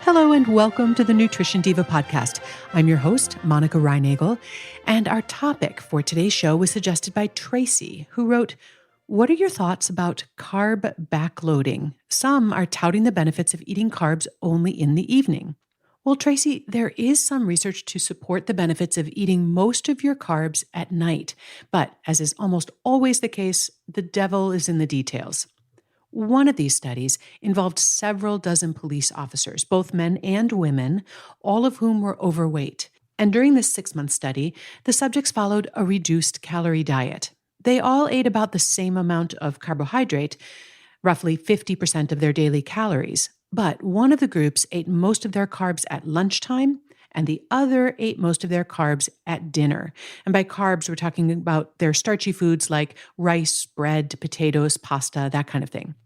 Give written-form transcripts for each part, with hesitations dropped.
Hello and welcome to the Nutrition Diva podcast. I'm your host, Monica Reinagel, and our topic for today's show was suggested by Tracy, who wrote, "What are your thoughts about carb backloading? Some are touting the benefits of eating carbs only in the evening." Well, Tracy, there is some research to support the benefits of eating most of your carbs at night, but as is almost always the case, the devil is in the details. One of these studies involved several dozen police officers, both men and women, all of whom were overweight. And during this 6-month study, the subjects followed a reduced calorie diet. They all ate about the same amount of carbohydrate, roughly 50% of their daily calories. But one of the groups ate most of their carbs at lunchtime, and the other ate most of their carbs at dinner. And by carbs, we're talking about their starchy foods like rice, bread, potatoes, pasta, that kind of thing.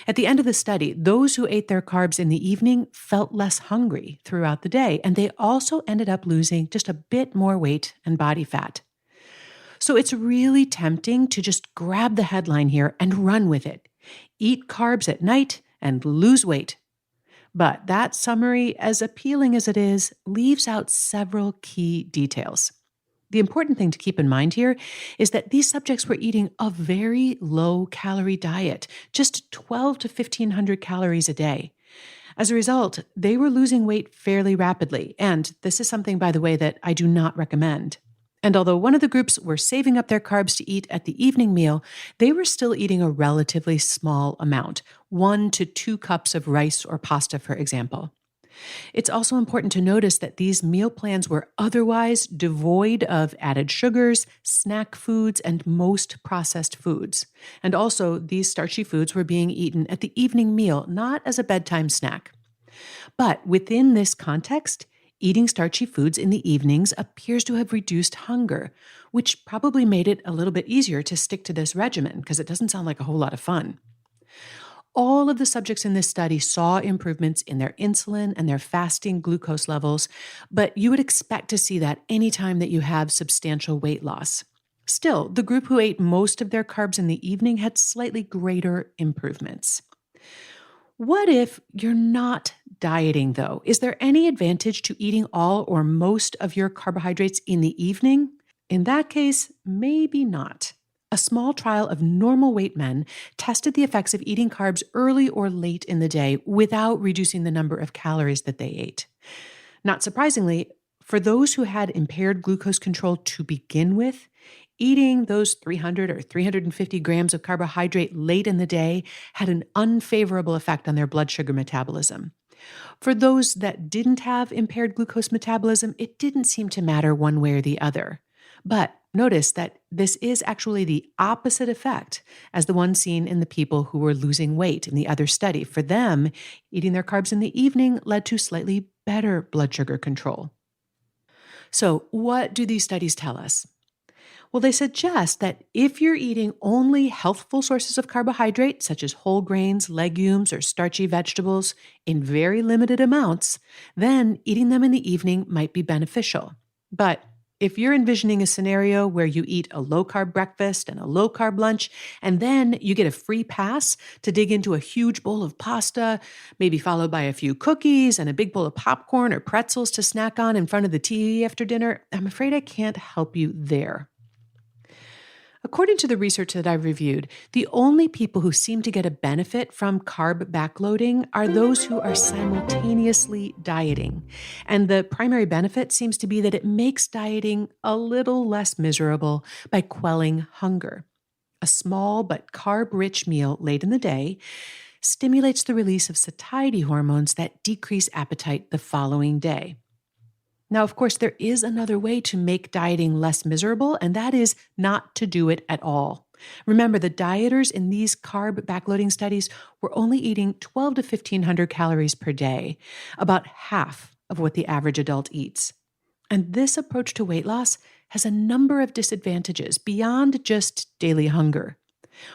At the end of the study, those who ate their carbs in the evening felt less hungry throughout the day, and they also ended up losing just a bit more weight and body fat. So it's really tempting to just grab the headline here and run with it. Eat carbs at night and lose weight. But that summary, as appealing as it is, leaves out several key details. The important thing to keep in mind here is that these subjects were eating a very low-calorie diet, just 1,200 to 1,500 calories a day. As a result, they were losing weight fairly rapidly, and this is something, by the way, that I do not recommend. And although one of the groups were saving up their carbs to eat at the evening meal, they were still eating a relatively small amount, 1 to 2 cups of rice or pasta, for example. It's also important to notice that these meal plans were otherwise devoid of added sugars, snack foods, and most processed foods. And also, these starchy foods were being eaten at the evening meal, not as a bedtime snack. But within this context, eating starchy foods in the evenings appears to have reduced hunger, which probably made it a little bit easier to stick to this regimen because it doesn't sound like a whole lot of fun. All of the subjects in this study saw improvements in their insulin and their fasting glucose levels, but you would expect to see that anytime that you have substantial weight loss. Still, the group who ate most of their carbs in the evening had slightly greater improvements. What if you're not dieting, though? Is there any advantage to eating all or most of your carbohydrates in the evening? In that case, maybe not. A small trial of normal weight men tested the effects of eating carbs early or late in the day without reducing the number of calories that they ate. Not surprisingly, for those who had impaired glucose control to begin with, eating those 300 or 350 grams of carbohydrate late in the day had an unfavorable effect on their blood sugar metabolism. For those that didn't have impaired glucose metabolism, it didn't seem to matter one way or the other. But notice that this is actually the opposite effect as the one seen in the people who were losing weight in the other study. For them, eating their carbs in the evening led to slightly better blood sugar control. So, what do these studies tell us? Well, they suggest that if you're eating only healthful sources of carbohydrate, such as whole grains, legumes, or starchy vegetables, in very limited amounts, then eating them in the evening might be beneficial. But if you're envisioning a scenario where you eat a low-carb breakfast and a low-carb lunch, and then you get a free pass to dig into a huge bowl of pasta, maybe followed by a few cookies and a big bowl of popcorn or pretzels to snack on in front of the TV after dinner, I'm afraid I can't help you there. According to the research that I've reviewed, the only people who seem to get a benefit from carb backloading are those who are simultaneously dieting. And the primary benefit seems to be that it makes dieting a little less miserable by quelling hunger. A small but carb-rich meal late in the day stimulates the release of satiety hormones that decrease appetite the following day. Now, of course, there is another way to make dieting less miserable, and that is not to do it at all. Remember, the dieters in these carb backloading studies were only eating 1,200 to 1,500 calories per day, about half of what the average adult eats. And this approach to weight loss has a number of disadvantages beyond just daily hunger.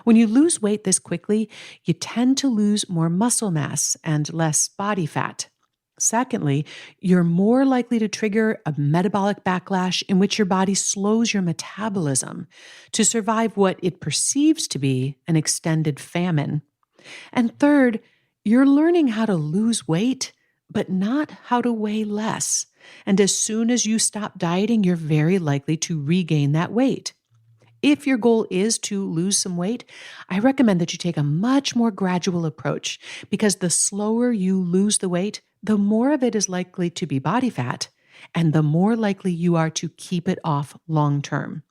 When you lose weight this quickly, you tend to lose more muscle mass and less body fat. Secondly, you're more likely to trigger a metabolic backlash in which your body slows your metabolism to survive what it perceives to be an extended famine. And third, you're learning how to lose weight but not how to weigh less. And as soon as you stop dieting, you're very likely to regain that weight. If your goal is to lose some weight, I recommend that you take a much more gradual approach because the slower you lose the weight, the more of it is likely to be body fat, and the more likely you are to keep it off long term.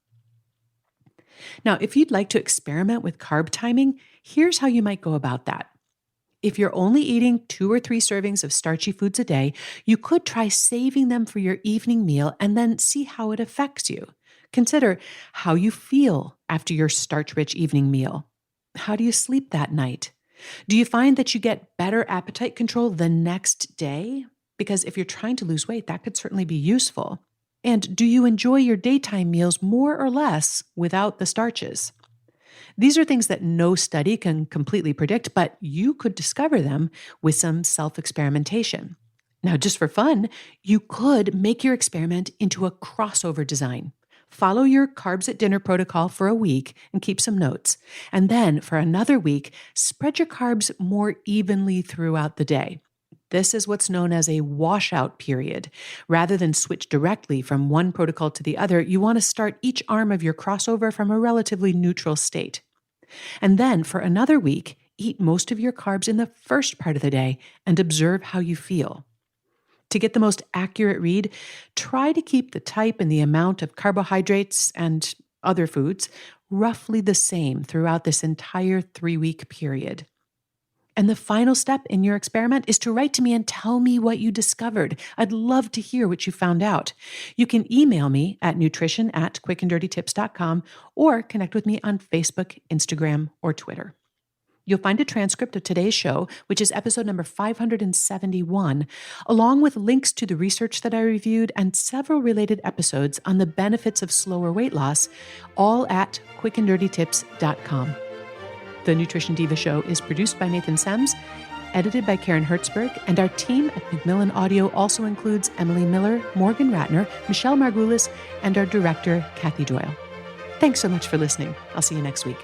Now, if you'd like to experiment with carb timing, here's how you might go about that. If you're only eating 2 or 3 servings of starchy foods a day, you could try saving them for your evening meal and then see how it affects you. Consider how you feel after your starch-rich evening meal. How do you sleep that night? Do you find that you get better appetite control the next day? Because if you're trying to lose weight, that could certainly be useful. And do you enjoy your daytime meals more or less without the starches? These are things that no study can completely predict, but you could discover them with some self-experimentation. Now, just for fun, you could make your experiment into a crossover design. Follow your carbs at dinner protocol for a week and keep some notes. And then for another week, spread your carbs more evenly throughout the day. This is what's known as a washout period. Rather than switch directly from one protocol to the other, you want to start each arm of your crossover from a relatively neutral state. And then for another week, eat most of your carbs in the first part of the day and observe how you feel. To get the most accurate read, try to keep the type and the amount of carbohydrates and other foods roughly the same throughout this entire 3-week period. And the final step in your experiment is to write to me and tell me what you discovered. I'd love to hear what you found out. You can email me at nutrition@quickanddirtytips.com or connect with me on Facebook, Instagram, or Twitter. You'll find a transcript of today's show, which is episode number 571, along with links to the research that I reviewed and several related episodes on the benefits of slower weight loss, all at quickanddirtytips.com. The Nutrition Diva Show is produced by Nathan Sems, edited by Karen Hertzberg, and our team at Macmillan Audio also includes Emily Miller, Morgan Ratner, Michelle Margulis, and our director, Kathy Doyle. Thanks so much for listening. I'll see you next week.